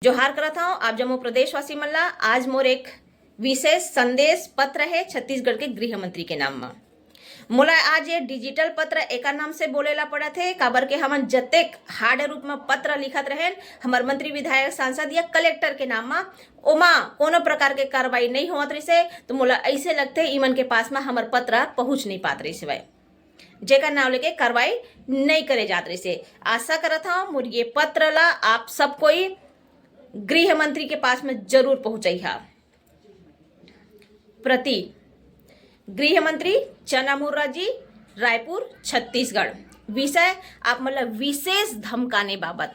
जोहार करत हूँ आप जम्मू प्रदेशवासी मन ला। आज मोर एक विशेष संदेश पत्र है छत्तीसगढ़ के गृह मंत्री के नाम में। मोला आज ये डिजिटल पत्र एका नाम से बोलेला पड़ा थे, काबर के हमन जतेक हार्ड रूप में पत्र लिखत रहे हमार मंत्री विधायक सांसद या कलेक्टर के नाम में, ओमा कोनो प्रकार के कार्रवाई नहीं होत रही। तो मोला ऐसे लगते इमन के पास में हमार पत्र पहुंच नहीं पात रही से, जेकर नाम लेके कार्रवाई नहीं करे जात रही। आशा करत हूँ मोर ये पत्र ला आप सब कोई गृह मंत्री के पास में जरूर पहुंचाई। प्रति गृह मंत्री चना मुर्रा जी, रायपुर छत्तीसगढ़। विषय आप मतलब विशेष धमकाने बाबत।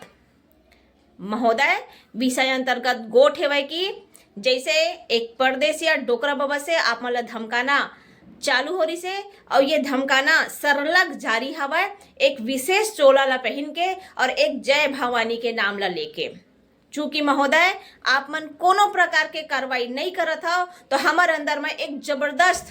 महोदय, विषय अंतर्गत गोठ है कि जैसे एक परदेश या डोकरा बाबा से आप मतलब धमकाना चालू हो रही से, और ये धमकाना सरलग जारी हवा एक विशेष चोला ला पहन के और एक जय भवानी के नाम ला लेके। चूंकि महोदय आप मन कोनो प्रकार के कार्रवाई नहीं करत हो, तो हमार अंदर में एक जबरदस्त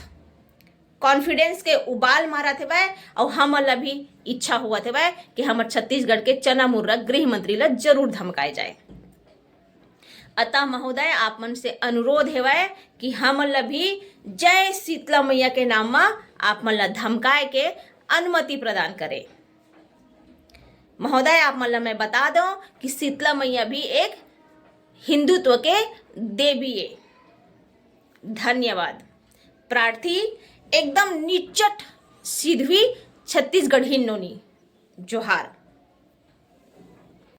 कॉन्फिडेंस के उबाल मारा थे भाई, और हमन ला भी इच्छा हुआ थे भाई कि हमार छत्तीसगढ़ के चना मुर्रा गृह मंत्री ला जरूर धमकाए जाए। अतः महोदय आप मन से अनुरोध है भाई कि हमन ला भी जय शीतला मैया के नाम में आप मन ला धमकाए के अनुमति प्रदान करे। महोदय आप मतलब मैं बता दूं कि शीतला मैया भी एक हिंदुत्व के देवी है। धन्यवाद। प्रार्थी एकदम निचट सीधी छत्तीसगढ़ी नोनी। जोहार।